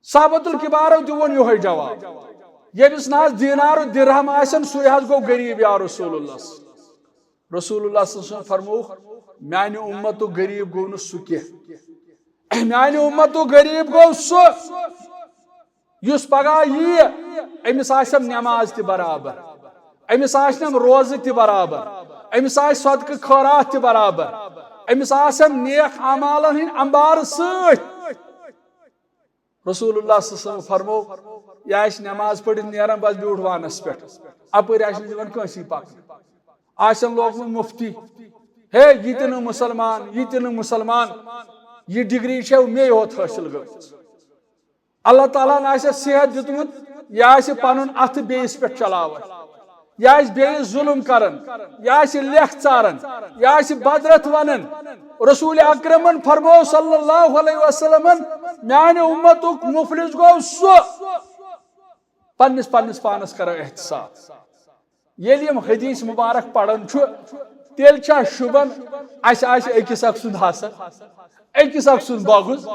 صحابت الکبارو دیون یہ جواب یمس ناز دینار و درہم آسن سوی حض گو غریب یا رسول اللہ رسول اللہ صلی اللہ علیہ وسلم فرموخ میانی امتو غریب گو نسو کی میانی امتو غریب گو سو یس پگا یہ امس آسم نماز تی برابر امس آسم روز تی برابر امس آس صدقہ خیرات تی برابر امس آسم نیک اعمالن ہن انبار سۭتۍ رسول اللہ صلی اللہ علیہ وسلم فرمو یہ نماز پڑھت نیران بس بیوٹ وانس پہ اپر دان کنسی پکن آسن لوگ مفتی ہے یہ تہ مسلمان یہ تہ مسلمان یہ ڈگری مے یوت حاصل گئی اللہ تعالیٰ نے صحت دیتمت یہ پن ات بیس پہ چلاوان یہ بیس ظلم کرن یہ لیکھ ژارن یہ بدرت ونن رسول اکرمن فرمو صلی اللہ علیہ وسلم میانہ امتک مفلس گو سو پنس پنس پانس کرو احتساب یل یم حدیث مبارک پڑھن تیل چھا شبن اس اکس اک سند حسد اکس اک سند بغض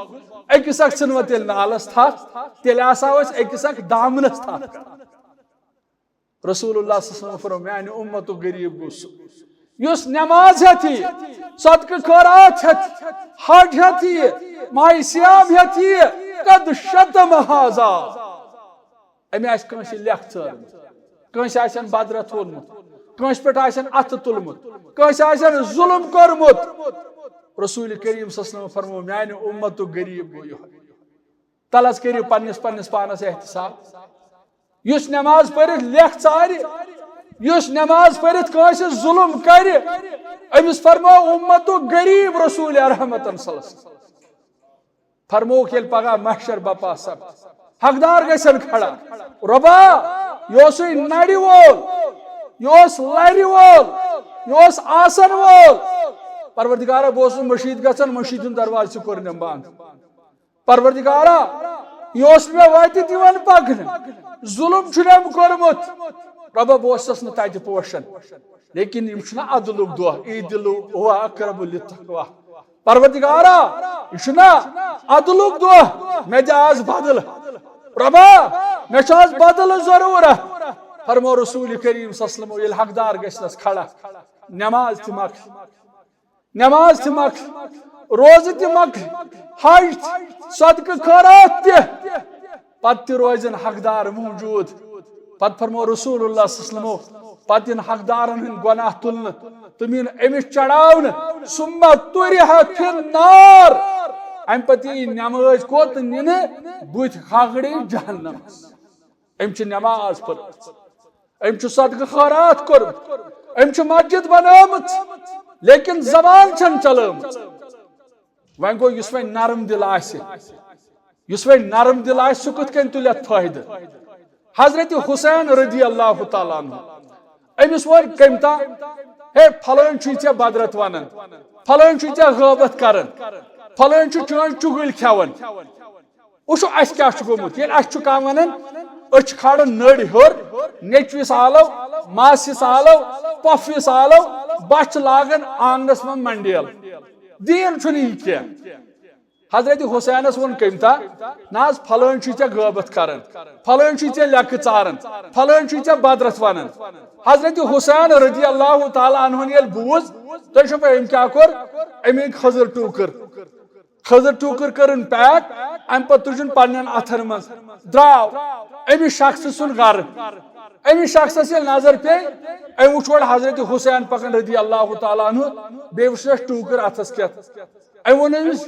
اکس اک سن تیل نالس تھپ تیل آسا اکس اک دامنس تھپ رسول اللہ صلی اللہ علیہ وسلم فرمو میانہ امتک غریب گو سو یس نماز ہتھی صدقہ خیرات ہتھی حج ہتھی ماہ سیام ہتھی قد شتم ھذا امی آس کنس لیکھ ژارمت کنس آسن بدرت وونمت کنس پہ آسن اتھ تلمت کنس آسن ظلم کورمت رسول کریم صلی اللہ علیہ وسلم فرمو میانہ امتک غریب گو یہ تلس کریو پنس پنس پانس احتساب یس نماز پڑھت لیکھ ژارِ یس نماز پڑھت کنس ظلم کر امس فرمو امتک غریب رسول رحمت صلی اللہ علیہ وسلم فرموک یل پگہ محشر بپا سب حقدار گژھن کھڑا ربا یہ نڑ وول یہ لر وول یہ آسن وول پروردگارا بہ مشید گژھان مشید دروازہ سے کور بند پروردگارا یہ مے وتہ دِوان پکن ظلم چھُنم کورمت ربا بہس نا تتہ پوشن لیکن یہ عدلک دہ عید هو اقرب للتقوى پروردگارا یہ عدلک دہ مے دِ آز بدل ربا مے آز بدل ضرورت فرمو رسول کریم صلی اللہ علیہ وسلم یل حقدار گژھنس کھڑا نماز تہ مک نماز تہ مک روز تہ مک حج صدقہ خیرات تہ پتہ تہ روزن حقدار موجود پتہ فرمو رسول اللہ صلی اللہ علیہ وسلم پتہ ان حقدارن ہند گناہ تلن تم امس چڑھاون ثم طرح فی النار ام پتہ نماز کوت نن بت ہگڑی جہنم ام چھ نماز پڑھ ام چھ صدقہ خیرات کور ام چھ مسجد بنامت لیکن زبان چھن چلامت وۄنۍ گوٚو یُس وۄنۍ نرم دل آسہِ یُس وۄنۍ نرم دل آسہِ سُہ کِتھ کٔنۍ تُلہِ اَتھ فٲیدٕ حضرت حسین رضی اللہ تعالیٰ عنہ امس وون کمتا ہے پھلٲنۍ چھُے ژےٚ بدرت ونان پھلٲنۍ چھُے ژےٚ غٲبت کران پھلٲنۍ چھُ چٲنۍ چُگٕلۍ کھٮ۪وان وٕچھو اَسہِ کیٛاہ چھُ گوٚمُت ییٚلہِ اَسہِ چھُ کانٛہہ ونان أسۍ چھِ کھالان نٔرۍ ہیوٚر نیٚچوِس آلو ماسِس آلو پۄپھِس آلو بچھ لاگان آنگنس منٛز منڈیل دیٖن چھُنہٕ یہِ کینٛہہ حضرت حسینس وون کمتا ناز پھلٲنۍ چھُے ژےٚ غٲبت کران پھلٲنۍ چھُے ژےٚ لیٚکھٕ ژاران پھلٲنۍ چھُے ژےٚ بدرت ونان حضرت حسین رضی اللہ تعالیٰ عنہن ییٚلہِ بوٗز تُہۍ چھو پاے أمۍ کیٛاہ کوٚر أمۍ أنۍ خٔزٕر ٹوٗکر کٔرٕن پیک امہِ پتہٕ تُجُن پننٮ۪ن اتھن منٛز درٛاو أمِس شخصہٕ سُنٛد گرٕ أمِس شخصس ییٚلہِ نظر پیٚیہِ أمۍ وٕچھ اورٕ حضرت حسین پکان رضی اللہ تعالیٰ عنہ بیٚیہِ وٕچھنس ٹوٗکر اتھس کٮ۪تھ أمۍ ووٚن أمِس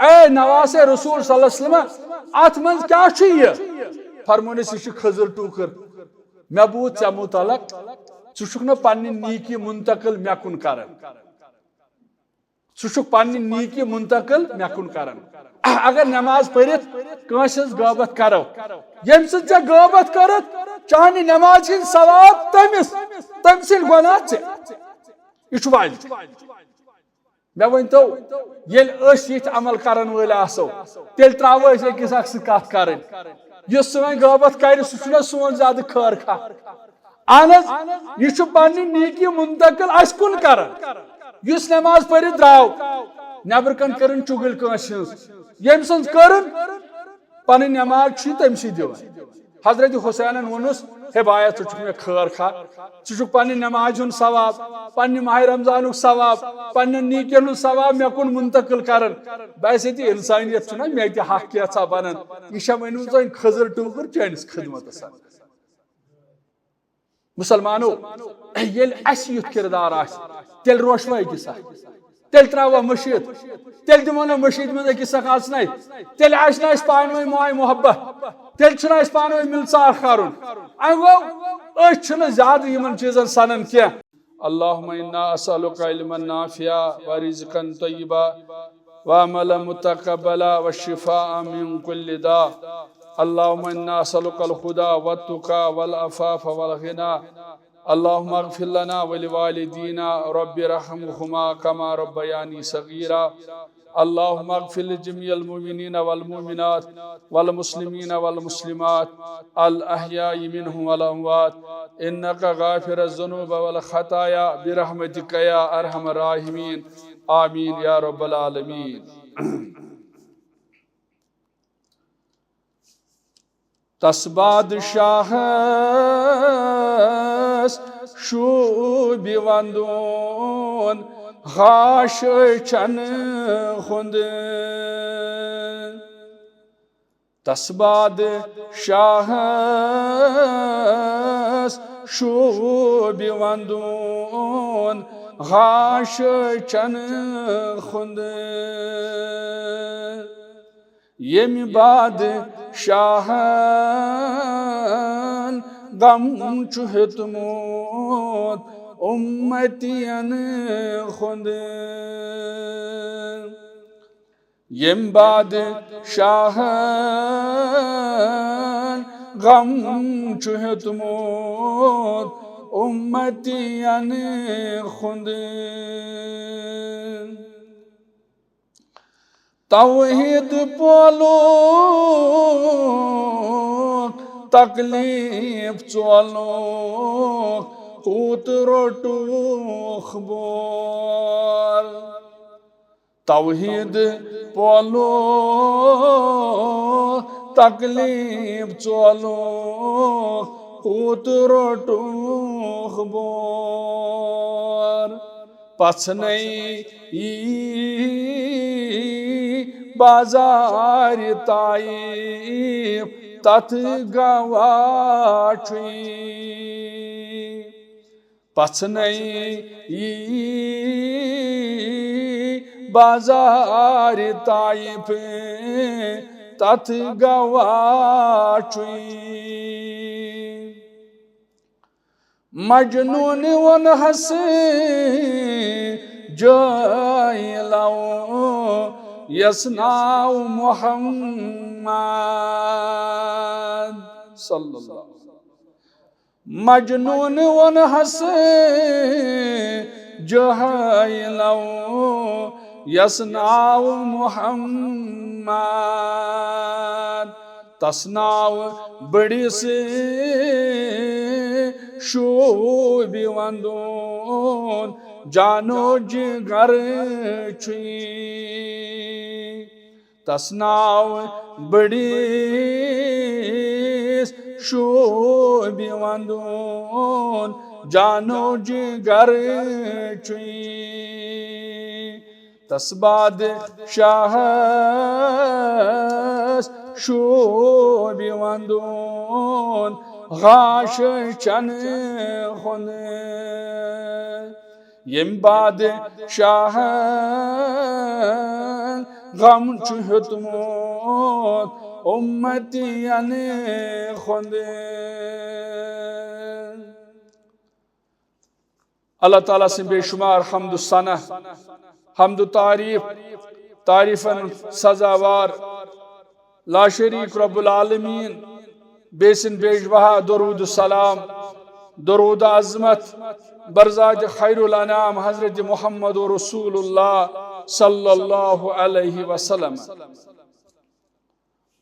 اے نواسے رسول صلی اللہ علیہ وسلم ات منٛز کیٛاہ چھُ یہِ فرمونس یہِ چھُ خٔزٕر ٹوٗکر مےٚ بوٗز ژےٚ مُتعلق ژٕ چھُکھ نہٕ پننہِ نیٖکی منتقل مےٚ کُن کران ژٕ چھُکھ پننہِ نیٖکی منتقل مےٚ کُن کران اگر نماز پٔرِتھ کٲنٛسہِ ہٕنٛز غٲبت کرو ییٚمہِ سۭتۍ ژےٚ غٲبت کٔرٕتھ چانہِ نمازِ ہٕنٛدۍ ثواب تٔمِس تٔمۍ سٕنٛدۍ گۄناہ ژےٚ یہِ چھُ واجب مےٚ ؤنۍتو ییٚلہِ أسۍ یِتھۍ عمل کرن وٲلۍ آسو تیٚلہِ ترٛاوو أسۍ أکِس اکھ سۭتۍ کتھ کرٕنۍ یُس سٲنۍ غٲبت کرِ سُہ چھُنہ سون زیادٕ خٲر خواہ اہن حظ یہِ چھُ پننہِ نیٖکی منتقل اسہِ کُن کران یُس نماز پٔرِتھ درٛاو نیبرٕ کن کٔرٕن چُگٕلۍ کٲنٛسہِ ہٕنٛز ییٚمہِ سٕنٛز کٔرٕن پن نماز تم سی دان حضرت حسینن ونس ہے بایا ٹھیک خیر خا ٹھیک پنہ نماز ہند ثواب پنہ ماہ رمضان ثواب پنہ نیکین ہند ثواب مے کن منتقل کرن باسے تہ انسانیت چھنا مے تہ حق کیسا بنن یہ ونو زن خضر ٹوکر چانس خدمت مسلمانو یل اس یت کردار آس تیل روشوا أکس اکھ تیل تراوا مشید تیل دمو نا مشید من أکس اکھ آسنے تیل آسنا اس پانوی ماے محبت تیل چھنا اس پانوی ملژار کرن گو أسۍ چھنہٕ زیادٕ یمن چیزن سنن کینٛہہ اللهم انا اسالک علما نافعا ورزقا طیبا وعملا متقبلا والشفاء من كل داء اللهم انا اسالک الهدى والتقى والعفاف والغنى اللهم اغفر لنا ولوالدينا رب ارحمهما كما ربياني صغيرا اللهم اغفر لجميع المؤمنين والمؤمنات والمسلمين والمسلمات الأحياء منهم والأموات إنك غافر الذنوب والخطايا برحمتك يا أرحم الراحمين آمين يا رب العالمين تسباد شاهس شوبي وندون غاش چن خوند تسباد شاهس شوبي وندون غاش چن خوند یم بعد شاہن غم چہتموت امتین خوند یم بعد شاہن غم چہتموت امتین خوند توحید پولو تکلیف چولو قوت روٹو خبور توحید پولو تکلیف چولو قوت روٹو خبور پچھنئی بازار طائف تت گواچی پچھنئی بازار طائف تت گواچی مجنون ون ہنس جائے لو یسناو محمد صلی اللہ علیہ وسلم مجنون ون ہس جہائی لو یسناو محمد تسناو بڑی سے شوبی وندون جانو جگر چھی تسناو بڑی شوبی وندون جانو جگر چھی تسباد شاہس شوبی وندون غاش چن خون یم بعد شاہن غم چہتموت امتین خوند اللہ تعالیٰ سے بے شمار حمد و ثنا حمد و تعریفاً سزاوار لا شریک رب العالمین بیسن بیش بہا درود السلام درود عظمت برزاج خیر الانام حضرت محمد رسول اللہ صلی اللہ علیہ وسلم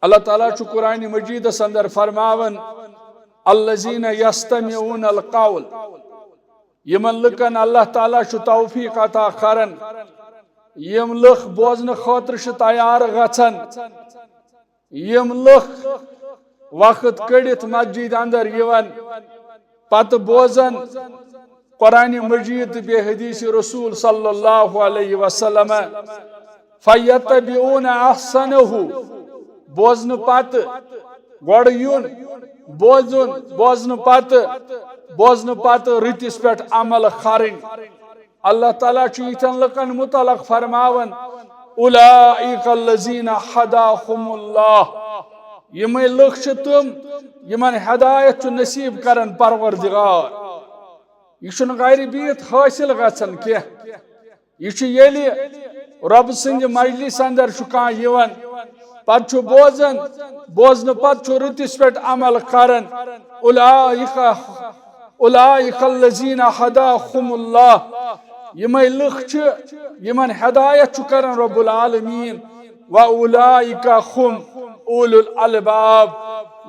اللہ تعالیٰ چھ قرآن مجید اندر فرماون الذین یستمعون القول یمن لکن اللہ تعالیٰ چھ توفیق عطا کرن یم لکھ بوزن خاطر چھ تیار گژھن یم لکھ وقت کڑت مسجد اندر یوان پتہ بوزن قرآن مجید بے حدیث رسول صلی اللہ علیہ وسلم فیتبعون احسنہ بوزن پتہ گوڑ یون بوزن پتہ رتس پہ عمل خرن اللہ تعالیٰ یتھن لکن متعلق فرماون اولئک الذین ھداھم اللہ یمے لکھ تم یمن ہدایت نصیب کرن پروردگار یہ غیر بیت حاصل گژھان کی یہ رب سند مجلس اندر کان یوان پتہ بوزن پتہ رتس پہ عمل کرن اولئک الذین ھداھم اللہ یمے لکھ یمن ہدایت کرن رب العالمین واولئک ھم اولو الالباب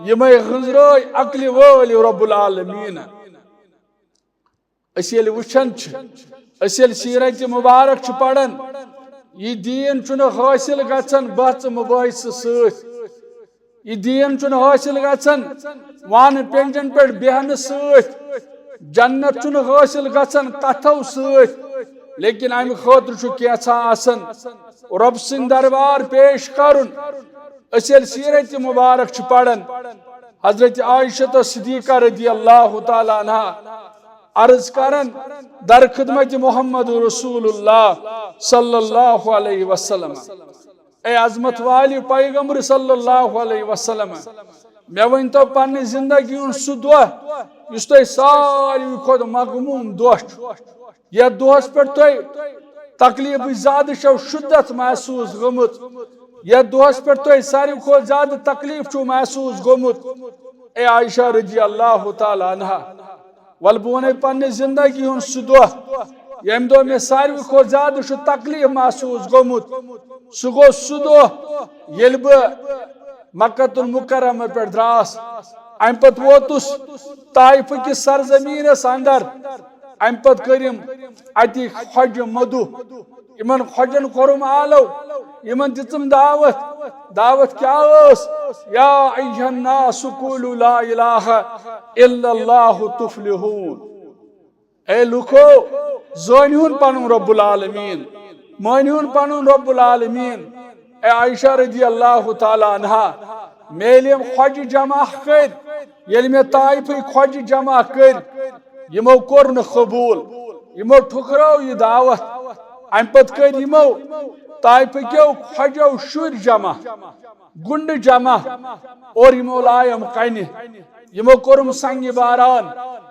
یمے غنزرائی عقل وول رب العالمین اس یل وچھن اس یل سیرت مبارک پڑھن یہ دین چھ حاصل گژھان بحث مباحث ست یہ دین چھ حاصل گژھان وان پینجن پہ بہن ست جنت چھ حاصل گژھان کتھو ست لیکن امہ خاطر کیچھا آسان رب سند دربار پیش کرن اس یل سیرت مبارک پڑھن حضرت عائشہ صدیقہ رضی اللہ تعالی عنہ عرض کرن در خدمت محمد رسول اللہ صلی اللہ علیہ وسلم اے عظمت والی پیغمبر صلی اللہ علیہ وسلم مے ونتو پنہ زندگی ہن سہ دہ یس تہ ساروی کھت مغموم دہ یہ دہس پہ تہ تکلیف زیادہ چھو شدت محسوس گمت یہ دہس پہ تہ ساروی کھت زیادہ تکلیف چھو محسوس گمت اے عائشہ رضی اللہ تعالی عنہ ول بہ پنہ زندگی ہن سہ دہ یم دہ مے ساروی کھت زیادہ چھ تکلیف محسوس گمت سہ گو سہ دہ یل بہ مکۃ المکرمہ پہ دراس ام پت ووتس طائف کس سرزمینس اندر ام پت کرم اتی حج مدو یمن حجن کورم آلو یمن دتم دعوت کیا اس یا ایھا الناس قولوا لا الہ الا اللہ تفلحون اے لوکو زانہون پنن رب العالمین مانہون پنن رب العالمین اے عائشہ رضی اللہ تعالی عنہ میلیم حج جمع کر یل میں طائف حج جمع کر یمو کور نہ قبول یمو ٹھکرو یہ دعوت ام پت کر یمو طائف کیو حجو شر جمع گنڈ جمع اور یمو لائم کنہ یمو کورم سنگ باران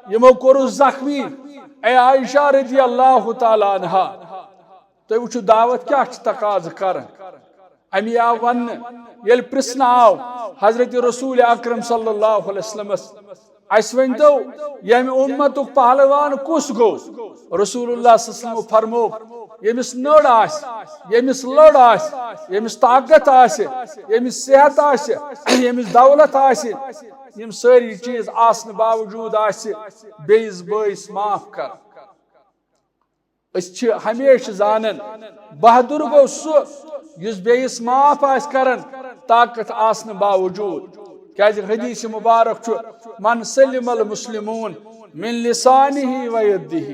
یمو کور زخمی اے عائشہ رضی اللہ تعالی عنہ تو وچھو دعوت کیا تقاض کرن امی آو ون یل پرسن آو حضرت رسول اکرم صلی اللہ علیہ وسلم اس ونتو یم امت پہلوان کس گو رسول اللہ صلی اللہ علیہ وسلم فرمو یمس نڑ آس یمس لڑ آس یمس طاقت آس یمس صحت آس یمس دولت آس یم ساری چیز آسن باوجود آس بیس بائس معاف کر اس ہمیشہ زانن بہادر گو سہ یس بیس معاف آس کرن طاقت آسن باوجود کیازِ حدیث مبارک من سلم المسلمون من لسانہ و یدہ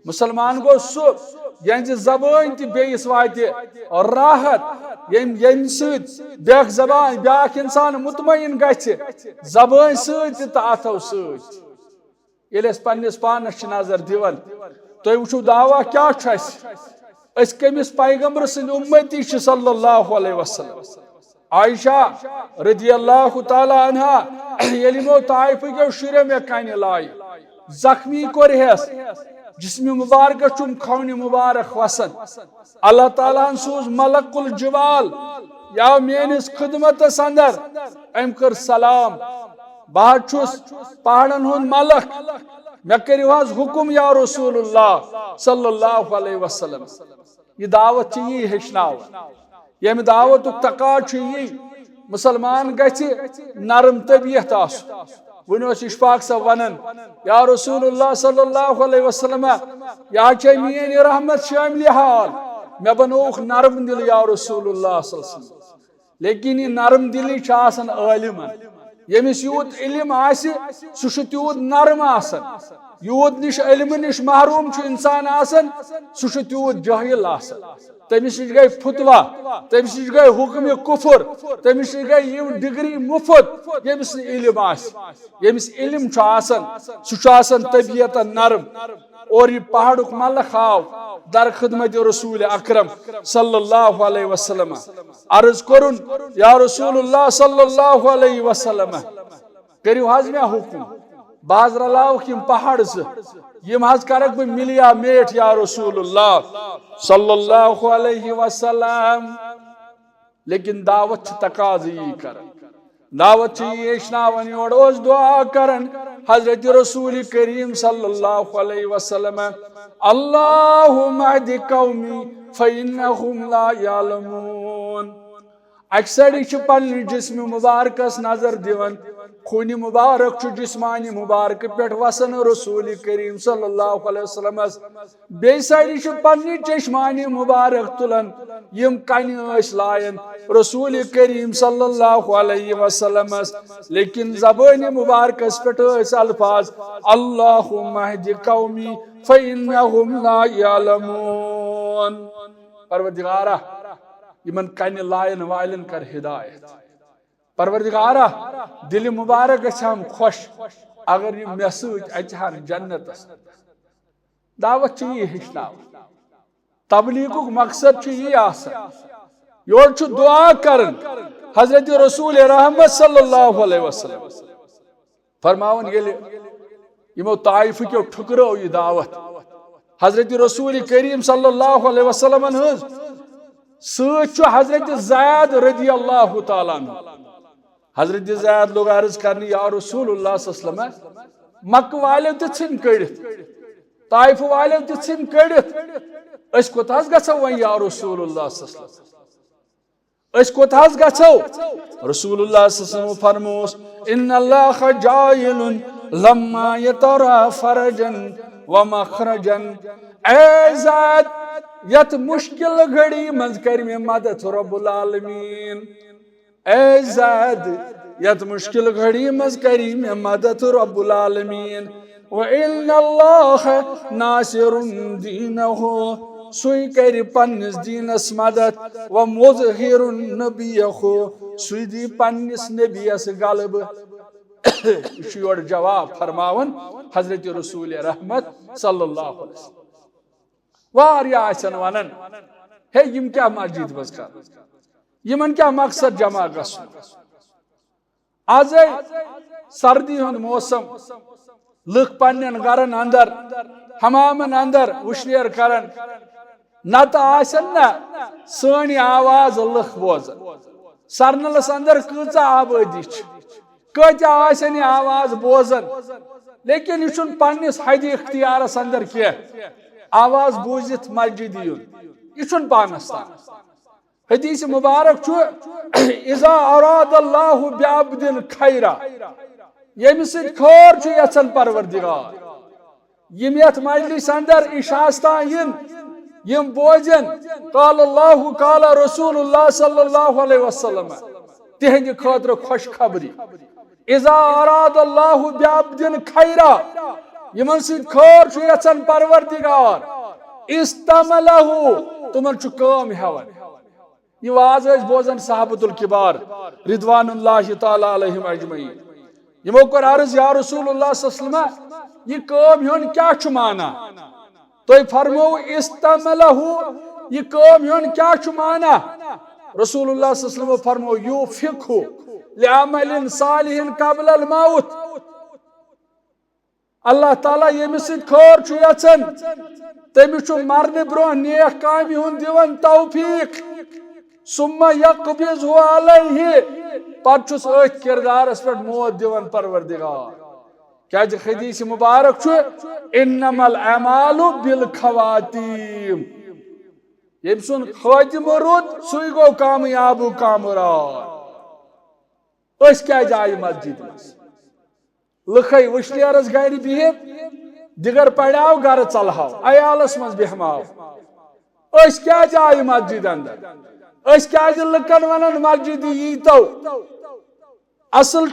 مسلمان گو سہ ینچ زبان تہ بیس واتہ راحت یم سۭتۍ بیاکھ زبان بیاکھ انسان مطمئن گژھِ زبان سۭتۍ تہ اتھو سۭتۍ ییٚلہِ أسۍ پننس پانس چھ نظر دِوان تُہۍ وٕچھِو دعوا کیا چھ اس کمس پیغمبر سند امتی چھ صلی اللہ علیہ وسلم عائشہ رضی اللہ تعالی عنہ ییٚلہِ یمو طائف کیو شُریو مے کنہ لاے زخمی کوٚرہس جسم مبارک چم کھون مبارک وسن اللہ تعالیٰ سوز ملک الجبال یا میانس خدمتس اندر ام کر سلام بہت چھس پہاڑن ہند ملک مے کریو حظ حکم یا رسول اللہ صلی اللہ علیہ وسلم یہ دعوت یہ ہچناو یم دعوت تقاض یہ مسلمان گژھِ نرم طبیعت آس ون اشفاق صاحب ونان یا رسول اللہ صلی اللہ علیہ وسلم یا چھ میری رحمت شامل حال مے بنوک نرم دل یا رسول اللہ صلی اللہ علیہ وسلم لیکن یہ نرم دلی آسان عالم یمس یوت علم آسہ سہ تیوت نرم آسان یوت نش علم نش محروم انسان آسان سہ تیوت جاہل آسان تمس نش گئی فتوا تمس نش گئی حکم کفر تمس نش گئی یم ڈگری مفت یمس علم یمس علم آسان سہ آسان طبیعت نرم اور یہ پہاڑک ملک آو در خدمت رسول اکرم صلی اللہ علیہ وسلم عرض کرن یا رسول اللہ صلی اللہ علیہ وسلم کریو حض میں حکم باز رلاوک یم پہاڑ سے یم حض کرک بہ ملیا میٹ یا رسول اللہ صلی اللہ علیہ وسلم لیکن دعوت تقاضی کرن دعوت ایشناون یور اوس دعا کرن حضرت رسول کریم صلی اللہ علیہ وسلم اللہم اہد قومی فإنہم لا یعلمون اکثر چھ پنہ جسم مبارکس نظر دیون خون مبارک چھ جسمانی مبارک پیٹھ وسن رسول کریم صلی اللہ علیہ وسلم بی ساری چھ پنہ چشمانی مبارک تلن یم کن اس لائن رسول کریم صلی اللہ علیہ وسلم لیکن زبان مبارکس پیٹھ اس الفاظ اللہم اہد قومی فإنہم لا یعلمون پروردگارہ یمن کن لائن والن کر ہدایت پروردگارہ دل مبارک گھم خوش اگر یہ مے ست اچہن جنت دعوت یہ ہچنا تبلیغ مقصد یہ آسان یور دعا کرن حضرت رسول رحمت صلی اللہ علیہ وسلم فرماون یمو طائف کیو ٹھکرو یہ دعوت حضرت رسول کریم صلی اللہ علیہ وسلم ست حضرت زید رضی اللہ تعالیٰ عنہ حضرت زید لوگ عرض کرنی یا رسول اللہ صلی اللہ علیہ وسلم مکہ والے تو ژھن کڑت طائف والے تو ژھن کڑت اس کوت حظ گژھو وۄنۍ یا رسول اللہ صلی اللہ علیہ وسلم اس کوت حظ گژھو رسول اللہ صلی اللہ علیہ وسلم فرموس ان اللہ جائل لما یترا فرجا ومخرجا اے زید یت مشکل گھڑی مز کر میں مدد رب العالمین اے زید یت مشکل گھڑی مز کری میں مدد رب العالمین وَإِنَّ اللَّهَ نَاصِرٌ دِينَهُ سوئی کری پنس دینس مدد وَمُظْهِرٌ نَبِيَهُ سوئی دی پنس نبیس غلب شیور جواب فرماون حضرت رسول رحمت صلی اللہ علیہ وسلم واریا آسن ونن ہے یم کیا مسجد بز کر یمن کیا مقصد جمع گژھن آز سردی ہند موسم لکھ پنن گرن اندر حمامن اندر وشنیر کرن نت آسن نا سانی آواز لکھ بوزن سرنلس اندر کۭژاہ آبادی کتیا آسن آواز بوزن لیکن یہ پنس حد اختیارس اندر کی آواز بوزت مسجد یون یہ پانس تان حدیث مبارک چھو اذا اراد اللہ بعبد خیرا یم سۭتۍ خٲر چھُ یژھان پروردگار یم یتھ مجلس اندر اشاستان یم بوزن قال اللہ قال رسول اللہ صلی اللہ علیہ وسلم تہندِ خٲطرٕ خوش خبری اذا اراد اللہ بعبد خیرا یمن سۭتۍ خٲر چھُ یژھان پروردگار استعملہ تمن چھُ کٲم ہیوان یہ واز بوزن صحابۃ الکبار رضوان اللہ تعالی علیہم اجمعین یمو کر عرض یا رسول اللہ صلی اللہ علیہ وسلم یہ کام ہون کیا چھُ مانا تو فرمو استعملہ یہ کام ہون کیا چھُ مانا رسول اللہ صلی اللہ علیہ وسلم فرمو یوفقہ لعمل صالح قبل الموت اللہ تعالیٰ یمس سۭتۍ خٲر چھُ یژھان تٔمِس چھُ مرنہٕ برونٛہہ نیک کامہِ ہُنٛد دِوان توفیق ثم یقبضہ علیہ پتہ چھُس أتھۍ کردارس پٮ۪ٹھ موت دِوان پروردگار کیازِ حدیث مبارک چھُ انما الاعمال بالخواتیم یم سُنٛد خاتمہ رُت سُے گوٚو کامیاب و کامران أسۍ کیازِ آیہِ مسجد منٛز لکھے وشنیرس گھر بہت دگر پڑاو گھر ژلہو عیالس مز بیہماو اس کیا آئی مسجد اندر اس کیا لکن ونان مسجد ییتو اصل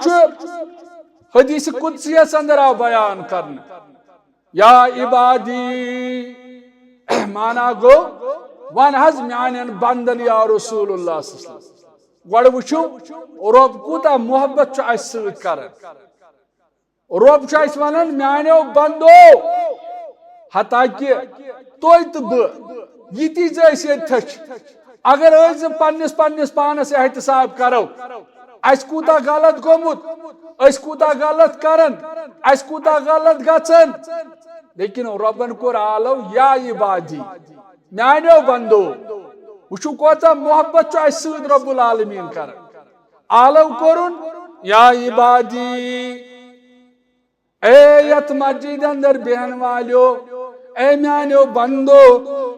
حدیث قدسیس اندر آو بیان کرنے یا عبادی مانا گو ون حض میانین بندن یا رسول اللہ صلی اللہ علیہ وسلم گوڑ وچھو رب کوتا محبت چھ اس سۭتۍ کرن رب چھ اس ونان میانیو بندو حتیٰ کہ توی تو بہ یتی ژٕ تھچ اگر پنس پانس احتساب کرو اس کوتا غلط گومت اس کوتا غلط کرن اس کوتا غلط گژھن لیکن ربن کور آلو یا عبادی میانیو بندو وچھو کوتا محبت چھ اس سۭتۍ رب العالمین کرن آلو کورن یا عبادی اے یت مسجد اندر بہن والیو اے میانیو بندو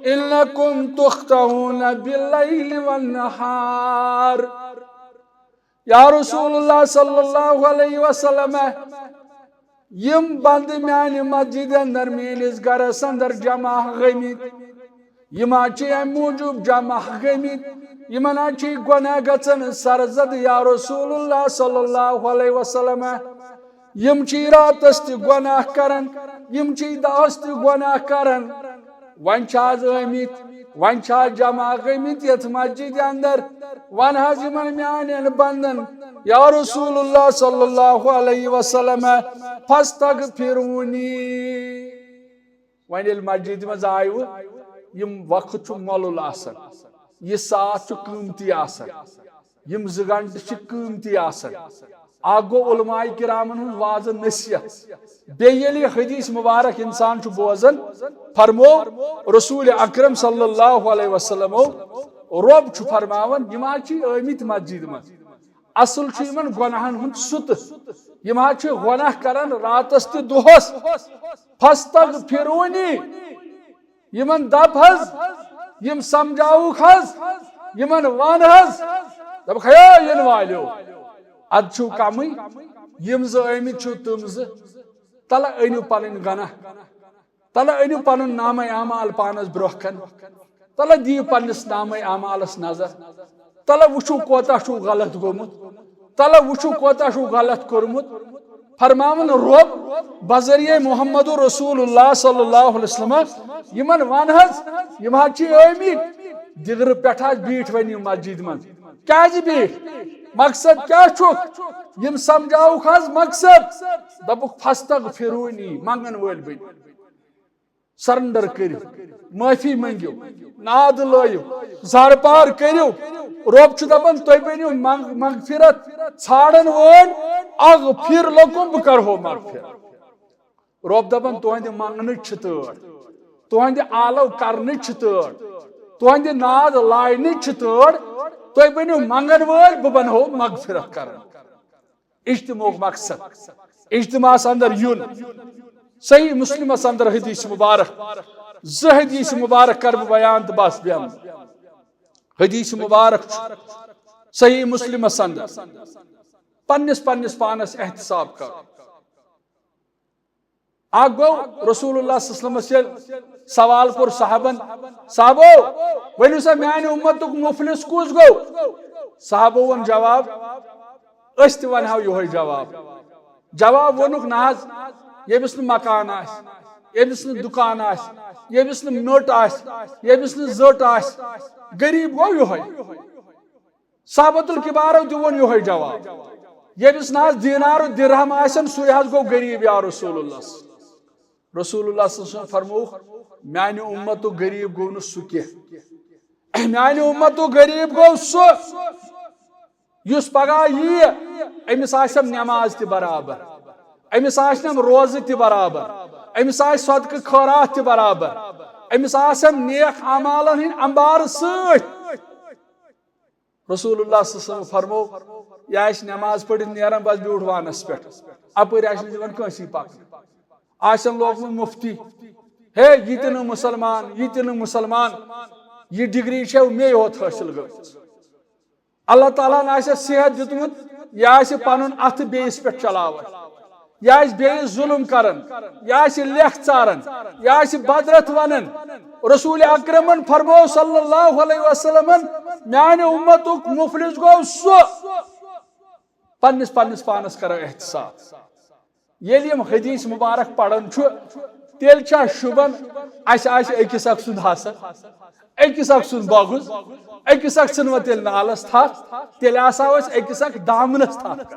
انکم تخطئون باللیل والنہار یا رسول اللہ صلی اللہ علیہ وسلم یم بند میانی مسجد اندر میانس گرس اندر جمع گمت یما چھ ام موجوب جمع گمت یمن چھ گناہ گژھن سرزد یا رسول اللہ صلی اللہ علیہ وسلم یم چھ راتس تہ گناہ کرن یم چھ دہس تہ گناہ کرن ون چھ آمت ون چھ جمع گمت یت مسجد اندر ون حض یمن میانین بندن یا رسول اللہ صلی اللہ علیہ وسلم فاستغفرونی ون یل مسجد مز آیو یم وقت چھ مولل آسان یہ ساتھ چھ قیمتی آسان یم 2 گھنٹہ چھ قیمتی آسان آگو علماء کرامن ہن واضح نصیحت بیلی حدیث مبارک انسان چھ بوزن فرمو رسول اکرم صلی اللہ علیہ وسلم رب چھ فرماون یما چھ آمت مسجد مز اصل چھ یمن گناہن ہن سُت یما چھ گناہ کرن راتس تہ دہس فاستغفرونی یمن دپ حض یم سمجھاوک حض یمن ون حض دپ خیا ین والیو اد چھو کمی یم ز آمت چھو تم ز تلا اینو پنن گناہ تلا اینو پنن نام اعمال پانس برونٛہہ کن تلا دیو پنس نام اعمالس نظر تلا وچھو کوتا چھو غلط گومت تلا وچھو کوتا چھو غلط کورمت فرماون رب بذریعہ محمد رسول اللہ صلی اللہ علیہ وسلم یمن ون حض یم چھ آمت دگر پٹھ بیٹھ ون مسجد من کیازِ بیٹھ مقصد کیا چھُکھ یم سمجھاوک حض مقصد دپک فاستغفرونی منگن ول بن سرنڈر کرو معافی منگو ناد لایو زار پار کرو رب چھ دپان تُہۍ بنو مغفرت ژھانڈن وول اغفر لکم بہ کرہو مغفرت رب دپان تہنٛدِ منگنٕچ چھ تٲر تہنٛدِ آلو کرنٕچ چھ تٲر تہنٛدِ ناد لاینٕچ چھ تٲر تُہۍ بنو منگن وول بہ بنہو مغفرت کرن اجتماع مقصد اجتماعس اندر یون صحیح مسلمس اندر حدیث مبارک حدیث مبارک کر بیان تو بس بیان حدیث مبارک صحیح مسلمس اندر پنس پانس احتساب کر گو رسول اللہ صلی اللہ علیہ وسلم سوال کور صحابن صحابو ونیو سا میانی امتک مفلس کس گو صحابو ون جواب است ونہو یہ جواب ونک ناز یمس ن مکان آس یمس ن دکان آس یمس ن نوٹ آس یمس ن زٹ آس غریب گو یہ صحابۃ الکبارو دون یہ جواب یمس ناز دینار و درہم آسن سوی حض گو غریب یا رسول اللہ صلی اللہ علیہ وسلم فرموک میانی امتو غریب گو نہ سہ کی میانی امتو غریب گو سہ یس پگہ یہ امس آسم نماز تہ برابر امس آسنم روز تہ برابر امس آس صدقہ خیرات تہ برابر امس آسم نیک اعمالن ہند انبار ست رسول اللہ صلی اللہ علیہ وسلم فرمو یہ آس نماز پڑھت نیران بس بیوٹھ وانس پہ اپر آسن دِوان کٲنٛسی پکن آسن لوگمُت مفتی ہے یہ تہ نہٕ مسلمان یہ تہ نہٕ مسلمان یہ ڈگری چھو مے یوت حٲصِل گٔمٕژ اللہ تعالیٰ ہن آسہِ صحت دیُتمُت یہ آسہِ پنُن اتھٕ بیٚیِس پٮ۪ٹھ چلاوان یا بیس ظلم کرن یا لیکھ ژارن یا بدرت ونن رسول اکرمن فرمو صلی اللہ علیہ وسلم میانہ امتک مفلس گو سو پنس پانس کرو احتساب یل یم حدیث مبارک پڑھن تیل چھا شبن اکس اک سند حسد اکس اک سند بغض اکس اک ژھنوا تیل نالس تھپ تیل آسا اکس اک دامنس تھپ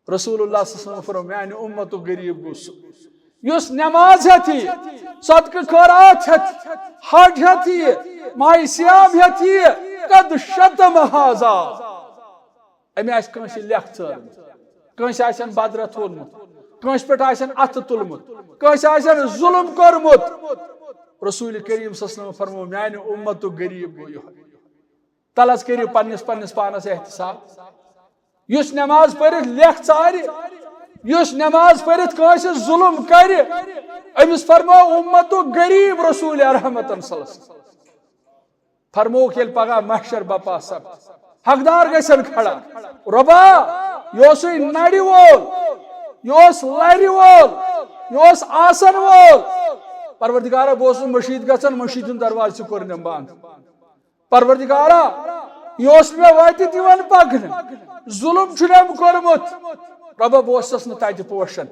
رسول اللہ صلی اللہ علیہ وسلم فرمو میانہ امتک غریب گو سو یس نماز ہتھی صدقہ خیرات ہتھی حج ہتھی ماہ سیام ہتھی قد شتم ھذا امی آس کنس لیکھ ژارمت کنس آسن بدرت وولمت کنس پہ آسن اتھ تلمت کنس آسن ظلم کورمت رسول کریم صلی اللہ علیہ وسلم فرمو میانہ امتک غریب گو یہ تلس کریو پنس پانس احتساب یس نماز پڑھت لیکھ ژارِ یس نماز پڑھت کنس ظلم کر امس فرمو امتک غریب رسول رحمت صلی اللہ علیہ وسلم فرموک یل پگہ محشر بپا سب حقدار گژھن کھڑا ربا یہ نڑِ وول یہ لرِ وول یہ آسن وول پروردگارا بہت مشید گژھن مشید ہند دروازہ کورنم بند پروردگارا یہ مے وتہ دِوان پکن ظلم چھُنم کورمت ربا بہت نا تتہ پوشن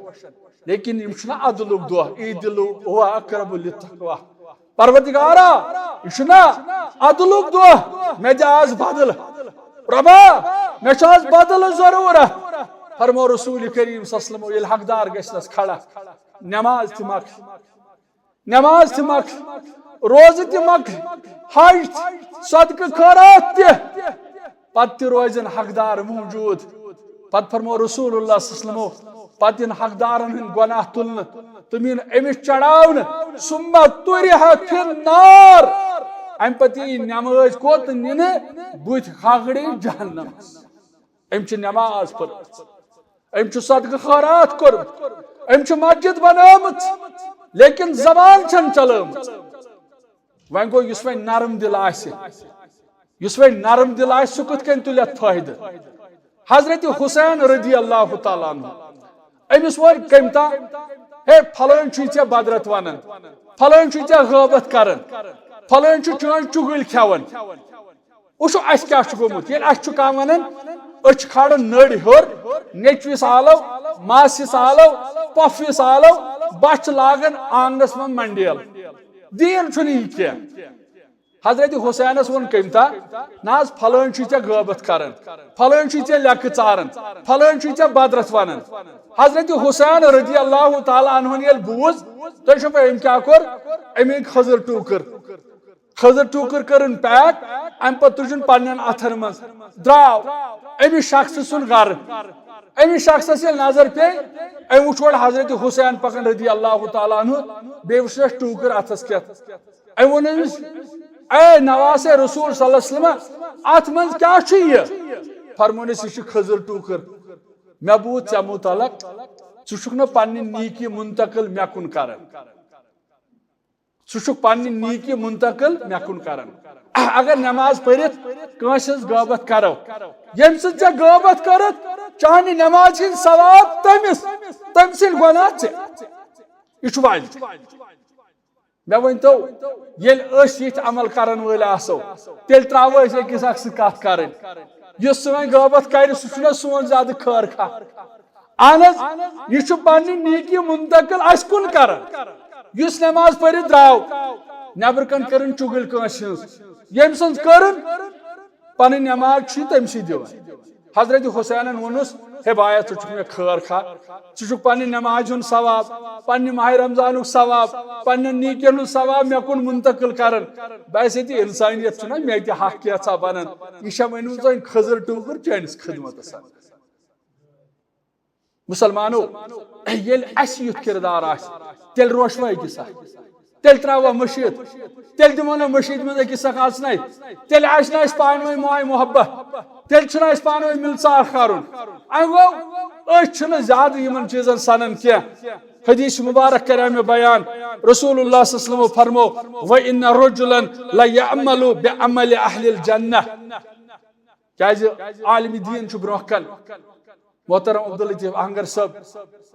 لیکن یہ عدلک دہ عید هو اقرب للتقوى پروردگارا یہ عدلک دہ مے دِ آز بدل ربا مے آز بدل ضرورت فرمو رسول کریم صلی اللہ علیہ وسلم یل حقدار گژھنس کھڑا نماز تہ مکھ روزہ تہ مکھ حج صدقہ خیرات تہ پتہ تہ روزن حقدار موجود پتہ فرمو رسول اللہ صلی اللہ علیہ وسلم پتہ ان حقدارن ہند گناہ تلن تم امس چڑھاون ثم طرح فی النار ام پتہ نماز کوت نن بت حقڑی جہنم ام چھ نماز پڑھ ام چھ صدقہ خیرات کور ام چھ مسجد بنامت لیکن زبان چھن چلامت وۄنۍ گوٚو یُس وۄنۍ نرم دل آسہِ یُس وۄنۍ نرم دل آسہِ سُہ کِتھ کٔنۍ تُلہِ اَتھ فٲیدٕ حضرت حسین رضی اللہ تعالیٰ عنہ امس وون کٔمۍ تام ہے پھلٲنۍ چھُے ژےٚ بدرت ونان پھلٲنۍ چھُے ژےٚ غٲبت کران پھلٲنۍ چھُ چٲنۍ چُگٕلۍ کھٮ۪وان وٕچھو اَسہِ کیٛاہ چھُ گوٚمُت ییٚلہِ اَسہِ چھُ کانٛہہ ونان أسۍ چھِ کھالان نٔرۍ ہیوٚر نیٚچوِس آلو ماسِس آلو پۄپھِس آلو بچھ لاگان آنگنس منٛز منڈیل دیٖن چھُنہٕ یہِ کینٛہہ حضرت حسینس وون کٔمۍ تام نہ حظ پھلٲنۍ چھُے ژےٚ غٲبت کران پھلٲنۍ چھُے ژےٚ لیٚکھٕ ژاران پھلٲنۍ چھُے ژےٚ بدرت ونان حضرت حسین رضی اللہ تعالیٰ عنہُن ییٚلہِ بوٗز تُہۍ چھُو پاے أمۍ کیٛاہ کوٚر أمۍ أنۍ خٔزٕر ٹوٗکر کٔرٕن پیک امہِ پتہٕ تُجُن پننٮ۪ن اتھن منٛز درٛاو أمِس شخصہٕ سُنٛد گرٕ أمِس شخصس ییٚلہِ نظر پیٚیہِ أمۍ وٕچھ اورٕ حضرت حسین پکان رضی اللہ تعالیٰ عنہ بیٚیہِ وٕچھنس ٹوٗکر اتھس کٮ۪تھ أمۍ ووٚن أمِس اے نواسے رسول صلی اللہ علیہ وسلم ات منٛز کیٛاہ چھُ یہِ فرمونس یہِ چھُ خٔزٕر ٹوٗکر مےٚ بوٗز ژےٚ مُتعلق ژٕ چھُکھ نہٕ پننہِ نیٖکی منتقل مےٚ کُن کران ژٕ چھُکھ پننہِ نیٖکی منتقل مےٚ کُن کران اگر نماز پٔرِتھ کٲنٛسہِ ہٕنٛز غٲبت کرو ییٚمہِ سۭتۍ ژےٚ غٲبت کٔرٕتھ چانہِ نماز ہٕنٛدۍ ثواب تٔمِس تٔمۍ سٕنٛدۍ گۄناہ ژےٚ یہِ چھُ واجب مےٚ ؤنۍتو ییٚلہِ أسۍ یِتھۍ عمل کرن وٲلۍ آسو تیٚلہِ ترٛاوو أسۍ أکِس اکھ سۭتۍ کتھ کرٕنۍ یُس سٲنۍ غٲبت کرِ سُہ چھُنہ سون زیادٕ خٲر خواہ اہن حظ یہِ چھُ پننہِ نیٖکی منتقل اسہِ کُن کران یُس نماز پٔرِتھ درٛاو نٮ۪برٕ کن کٔرٕن چُگٕلۍ کٲنٛسہِ ہٕنٛز ییٚمہِ سٕنٛز کٔرٕن پنٕنۍ نماز چھُ تٔمسٕے دِوان حضرت حسینن ووٚنُس ہے بایا ژٕ چھُکھ مےٚ خٲر خواہ ژٕ چھُکھ پننہِ نمازِ ہُنٛد ثواب پننہِ ماہ رمضانُک ثواب پننٮ۪ن نیٖکین ہُنٛد ثواب مےٚ کُن منتقل کران بس ییٚتہِ انسٲنیت چھُنہ مےٚ تہِ حق کینٛژھا بنان یہِ چھےٚ ؤنمٕژ وۄنۍ خٔزٕر ٹوٗکر چٲنِس خدمتس مسلمانو ییٚلہِ اسہِ یُتھ کردار آسہِ تیٚلہِ روشوا أکِس اکھ تیٚلہِ ترٛاووا مٔشیٖد تیٚلہِ دِمو نہٕ مٔشیٖد منٛز أکِس اکھ اژنَے تیٚلہِ آسہِ نہٕ اَسہِ پانہٕ ؤنۍ ماے محبت تیٚلہِ چھُنہٕ اَسہِ پانہٕ ؤنۍ مِلژار کرُن اَمہِ گوٚو أسۍ چھِنہٕ زیادٕ یِمن چیٖزن سنان کینٛہہ حدیث مبارک کرے مےٚ بیان رسول اللہ صلی اللہ علیہ وسلم فرمو وَإِنَّ رَجُلًا لَيَعْمَلُ بِعَمَلِ أَهْلِ الْجَنَّةِ کیازِ عالمِ دیٖن چھُ برونٛہہ کن محترم عبداللطیف اہنگر صاحب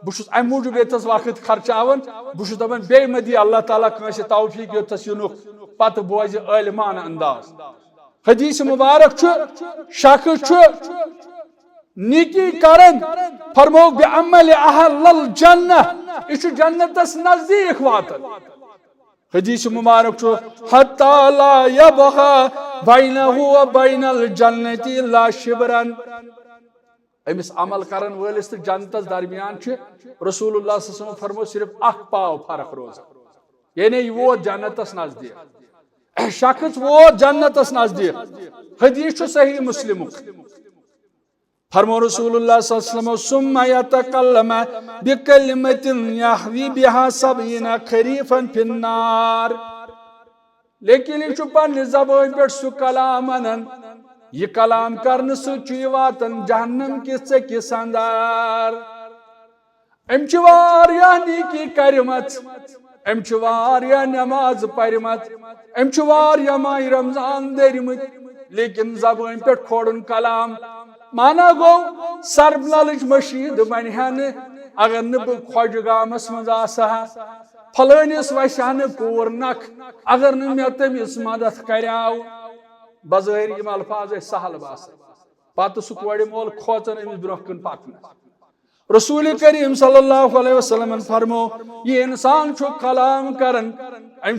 بہت ام موجود یتس وقت خرچاون بہت دپان بے مدی اللہ تعالیٰ کنس توفیق یوتس ینک پتہ بوز عالمانہ انداز حدیث مبارک شخص نیکی کرن فرمو بعمل اہل الجنہ یہ جنتس نزدیک واتن حدیث مبارک حتی لا یبغى بینہ و بین الجنت الا شبرن امس عمل کرن ولس تو جنتس درمیان رسول اللہ صلی اللہ علیہ وسلم فرمو صرف اخ پاو فرق روز یعنی یہ وہ جنتس نزدیک شخص وہ جنتس نزدیک حدیث صحیح مسلم فرمو رسول اللہ صلی اللہ علیہ وسلم ثم یتکلم بکلمت یحوی بها 70 خریفا فی النار لیکن یہ پنہ زبان پہ سہ کلام انن یہ کلام کرنے سے واتن جہنم کس ژکس اندر ام واریاہ نیکی کرمت ام واریاہ نماز پرمت ام واریاہ ماہ رمضان درمت لیکن زبان پہ کھوڑن کلام مانا گو سرب لالچ مشید بنہ اگر نب خوج گامس مز آسا فلانس وسہ کور نکھ اگر مے تمس مدد کریاو بظاہر یم الفاظ سہل باسان پتہ سہ کورِ مول کھوژان امس برونٛہہ کن پکن رسول کریم صلی اللہ علیہ وسلم فرمو یہ انسان کلام کرن ام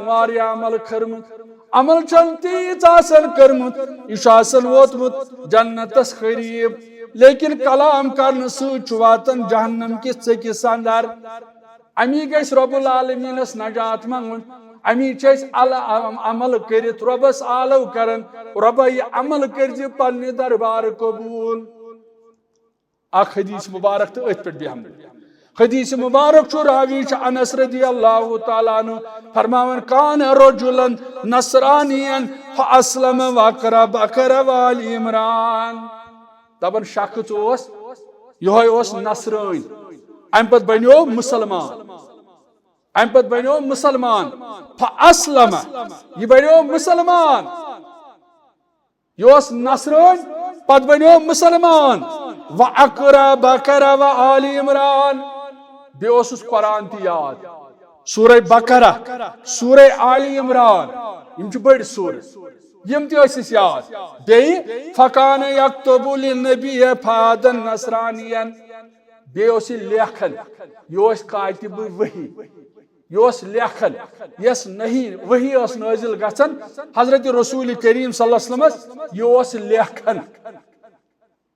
واریاہ عمل کرمت عمل چن تیز کرمت یہ ووتمت جنتس قریب لیکن کلام کرنے ست واتن جہنم کس ژکس اندر امی گژھِ رب العالمینس نجات منگن امی عمل کرت ربس آلو کرن رب یہ عمل کرز پنہ دربار قبول اخ حدیث مبارک تو ات پہ بیہم حدیث مبارک راوی انس رضی اللہ تعالیٰ عنہ فرماون کان رجلا نصرانیا فاسلم وقرا بکر وال عمران دپن شخص یہ نصرانی ام پت بنیو مسلمان ام پت بنیو مسلمان فاسلم یہ بنیو مسلمان یہ نصران پت بنیو مسلمان وَأَقْرَى بَقَرَ وَآلِ عمران بیوسس قرآن تی یاد سورہ بقرہ سورہ آل عمران یم بڑ سورہ یم تی اسس یاد بیٚیہِ فَكَانَ يَكْتُبُ لِلنَّبِيِّ فَادًا نَصْرَانِيًّا بیٚیہِ اوس یہِ لیکھان یہِ اوس کاتِبُ وحی یہ لیکھن یس نہیں وحی اس نازل گژھان حضرت رسول کریم صلی اللہ علیہ وسلم یہ لیکھن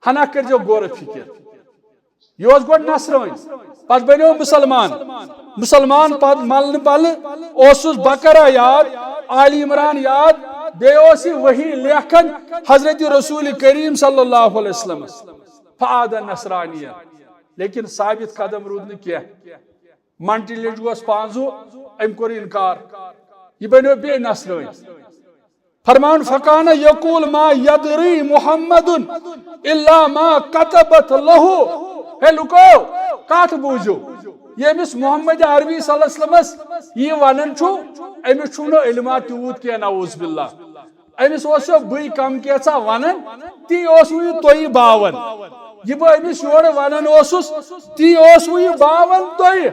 ہنا کر جو غور فکر یہ گو نصرانی پتہ بنو مسلمان پتہ ملن پل اوسس بقرہ یاد آل عمران یاد بیس وحی لیکھن حضرت رسول کریم صلی اللہ علیہ وسلم فعاد نصرانیہ لیکن ثابت قدم رود نہ منٹی لٹ گوس پانزو ام کور انکار یہ بنو بے نصرانی فرمان فکان یقول ما یدری محمد الا ما کتبت له ہے لکو کات بوجو یہ امس محمد عربی صلی اللہ علیہ وسلم یہ ونن چھو امس چھو نو علمات تیوت کیا نعوذ باللہ امس اوسو بئی کم کیسا ونن تی اوسو توئی باون یہ بہ امس یور ونن اوسس تی اوسو یہ باون توئی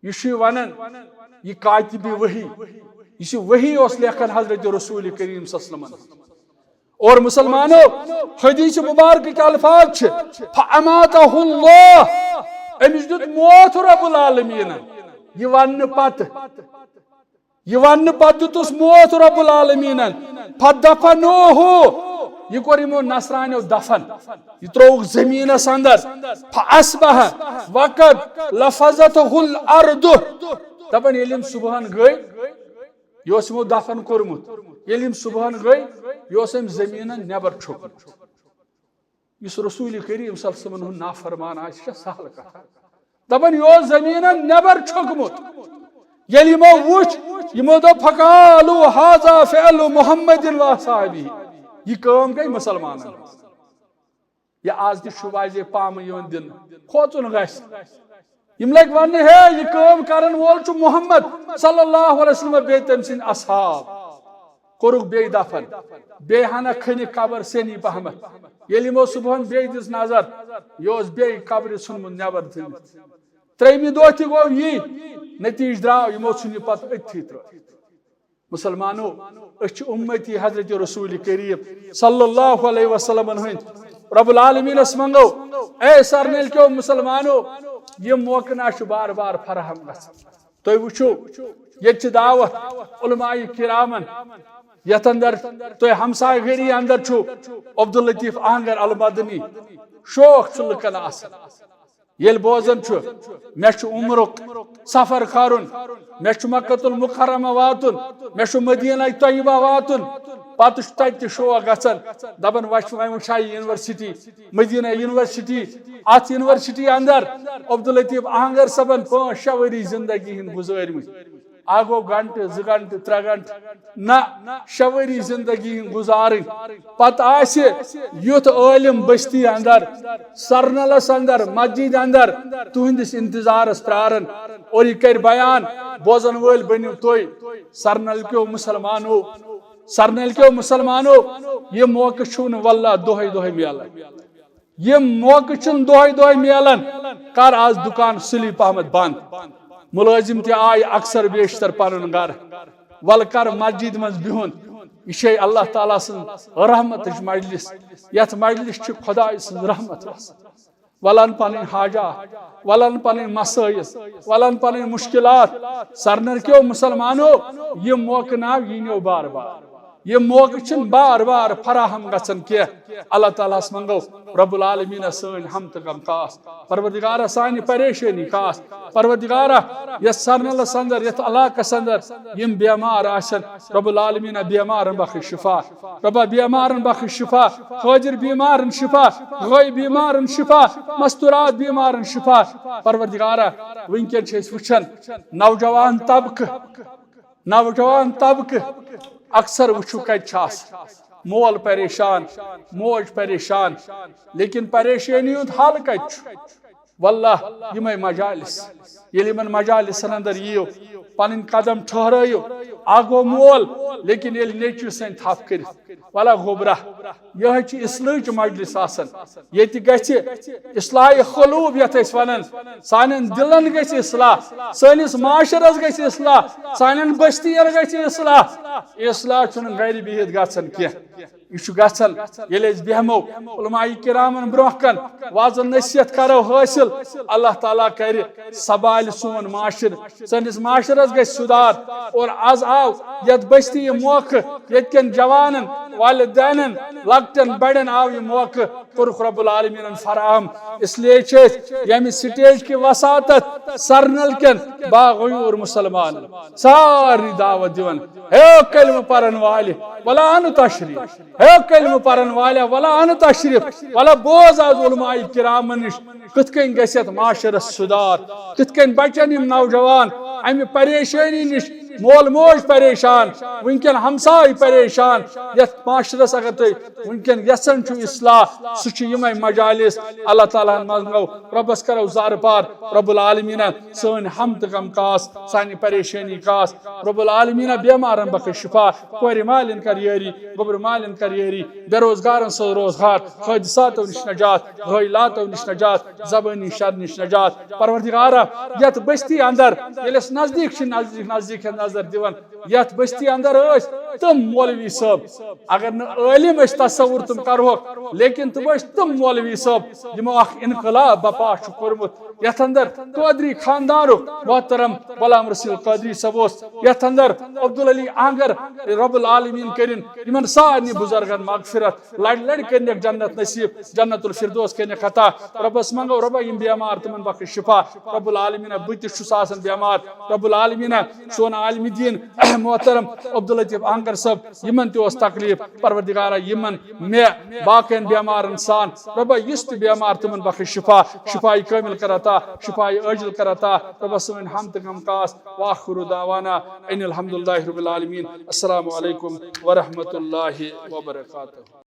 یہ ونن یہ کاتب وحی یہ وحی اس لیکن حضرت رسول کریم صلی اللہ علیہ وسلم اور مسلمانوں حدیث مبارک کے الفاظ فاماتہ اللہ امس دیت موت رب العالمین یہ ون پت دتس موت رب العالمین فدفنوہ یہ کور یمو نصرانیو دفن یہ تروک زمینس اندر فاصبح وقت لفظتہ الارض دپن یلیم صبحن گئی یہ یمو دفن کورمت یلیم صبحن گئی یہ زمین نبر چھوکمت اس رسول کریم صلی اللہ علیہ وسلم نافرمان آج سہل کتھا دپن یہ زمین نبر چھوکمت یل یمو وچ یمو دو فقالو ھذا فعل محمد و صحابہ یہ کام گئی مسلمان یہ آج تہ شواز پام یون دن کھوچن گژھِ یم لگ ون ہے یہ کام کرن وول چھ محمد صلی اللہ علیہ وسلم بے تم سن اصحاب کورک بے دفن بے ہنا کھنک قبر سینی پہمت ییٚلہِ یِمو صبحن بے دِژ نظر یہ اوس بے قبرِ ژھُنمُت نٮ۪بر تھٲومٕژ ترٛیٚیمہِ دۄہ تہِ گوٚو یی نتیٖجہٕ درٛاو یِمو ژھُن یہِ پتہٕ أتھی ترٛٲوِتھ مسلمانو أسۍ چھِ اُمتی حضرت رسول کریم صلی اللہ علیہ وسلم ہٕنٛدۍ رب العالمیٖنس منگو اے سرنیل کیو مسلمانو یِم موقع نہ چھُ بار بار فراہم گژھان تُہۍ وٕچھِو ییٚتہِ چھِ دعوت علماء کرامن یتھ اندر تُہۍ ہمسایہِ گٔری اندر چھُو عبداللطیف آہنگر المدنی شوق چھُ لُکن آسان ییٚلہِ بوزان چھُ مےٚ چھُ عمرُک سفر کرُن مےٚ چھُ مکۃ المکرمہ واتُن مےٚ چھُ مدینہ طیبہ واتُن پتہٕ چھُ تتہِ تہِ شوق گژھان دپان وۄنۍ وٕچھِ ہا یہِ یونیورسٹی مدینہ یونیورسٹی اتھ یونیورسٹی اندر عبداللطیف آہنگر صٲبن 5-6 ؤری زندگی ہٕنٛدۍ گُزٲرمٕتۍ آ گوٚو گنٹہٕ 2 گنٹہٕ 3 گنٹہٕ نہ 6 ؤری زندگی ہٕنٛدۍ گُزارٕنۍ پتہٕ آسہِ یُتھ عٲلم بستی اندر سرنلس اندر مسجد اندر تُہنٛدِس انتظارس پرارن اور یہِ کرِ بیان بوزن وٲلۍ بٔنِو تُہۍ سرنل کیو مسلمانو یہ موقع چھُنہٕ واللہ دۄہے دۄہے میلان یہ موقع چھُنہٕ دۄہے دۄہے میلان کر آز دُکان سُلی پہمت بند ملٲزم تہِ آیہِ اکثر بیشتر پنُن گرٕ ول کر مسجد منٛز بِہُن یہ چھے اللہ تعالیٰ سٕنٛز رحمتٕچ مجلس یتھ مجلس چھِ خۄداے سٕنٛز رحمت آسان ولن پنٕنۍ حاجات ولن پنٕنۍ مسائل ولن پنٕنۍ مشکلات سرنر کیو مسلمانو یہ موقع نہ یِنو بار بار یہ موقع چھُنہٕ بار بار فراہم گژھان کینٛہہ اللہ تعالیٰ ہس منگو رب العالمیٖنہ سٲنۍ ہم تہٕ غم کاس پروردگارہ سانہِ پریشٲنی کاس پروردگارہ یتھ سرنلس اندر یتھ علاقس اندر یم بیمار آسن رب العالمیٖنہ بیمارن بخش شفا ربا بیمارن بخش شفا حٲضر بیمارن شفا غٲیب بیمارن شفا مستورات بیمارن شفا پروردگارہ ونکیٚن چھِ أسۍ وٕچھان نوجوان طبقہٕ اکثر وٕچھو کتہِ چھُ آسان مول پریشان موج پریشان لیکن پریشانی ہُنٛد حل کتہِ چھُ واللہ یِمے مجالس ییٚلہِ یِمن مجالسن اندر یِیو پنٕنۍ قدم ٹھہرٲیِو اکھ گوٚو مول لیکن ییٚلہِ نیٚچوِ سٕنٛدۍ تھپھ کٔرِتھ ولا گوٚبرا یِہے چھِ اصلٕچ مجلس آسان ییٚتہِ گژھِ اصلاح قلوٗب یتھ أسۍ ونان سانٮ۪ن دلن گژھِ اصلاح سٲنِس معاشرس گژھِ اصلاح سانٮ۪ن بستین گژھِ اصلاح چھُنہٕ گرِ بِہِتھ گژھان کینٛہہ یہ چھُ گژھان ییٚلہِ أسۍ بیہمو علماء کرامن برونٛہہ کن واضح نصیحت کرو حٲصل اللہ تعالیٰ کرِ سنبھالہِ سون معاشرٕ سٲنِس معاشرس گژھِ سُدھار اور آز آو یتھ بستی یہ موقع ییٚتہِ کٮ۪ن جوانن والدینن لۄکٹٮ۪ن بڑٮ۪ن آو یہ موقع کوٚرُکھ رب العالمیٖنن فراہم اس لیے چھِ أسۍ ییٚمہِ سٹیج کہِ وساطت سرنل کٮ۪ن باغیور مسلمان ساری دعوت دِوان ہے کلمہ پرن والہِ ولا ان تشریف ہے کلمہ پرن والے ولا ان تشریف ولا بوز آز علماء کرامن نش کتھ کٔنۍ گژھِ یتھ معاشرس سُدھار کتھ کٔنۍ بچن یم نوجوان امہِ پریشٲنی نش مول موج پریشان ونکن ہمسائے پریشان یتھ معاشرس اگر تُہۍ ونکن یژھان چھُ اصلاح سُہ چھُ یِمے مجالس اللہ تعالیٰ ہن منگو رۄبس کرو زارٕ پار رب العالمیٖنہ سٲنۍ ہم تہٕ غم کاس سانہِ پریشٲنی کاس رب العالمیٖنہ بیمارن بخش شفا کورِ مالٮ۪ن کر یٲری گوٚبرٕ مالٮ۪ن کر یٲری بے روزگارن سۭتۍ روزگار حٲدثاتو نش نجات غٲیلاتو نش نجات زبٲنی شر نش نجات پروردگارہ یتھ بستی اندر ییٚلہِ أسۍ نزدیٖک چھِ نزدیٖک نظر دِوان یتھ بستی اندر ٲسۍ تِم مولوی صٲب اگر نہٕ عٲلم أسۍ تصور تِم کرہوکھ لیکن تِم ٲسۍ تِم مولوی صٲب یِمو اکھ انقلاب بپا چھُ کوٚرمُت یتھ اندر قٲدری خاندانُک محترم غلام رسول قادری صٲب اوس یتھ اندر عبدالعلی آہنگر رب العالمیٖن کٔرِنۍ یمن سارنٕے بزرگن مغفرت لڑِ لڑِ کٔرنکھ جنت نصیب جنت الفردوس کٔرنکھ عطا ربس منگو ربا یم بیمار تمن بخش شفا رب العالمیٖنہ بہٕ تہِ چھُس آسان بیمار رب العالمیٖنہ سون عالم دین محترم عبداللطیف آہنگر صٲب یمن تہِ اوس تکلیف پروردگارہ یمن مےٚ باقین بیمارن سان ربا یُس تہِ بیمار تمن بخش شفا شفائی کامل کر عطا شفائی عاجل کر عطا ربا سٲنۍ ہم تہٕ غم کاس وآخر دعوانا ان الحمد للہ رب العالمین السلام علیکم ورحمۃ اللہ وبرکاتہ.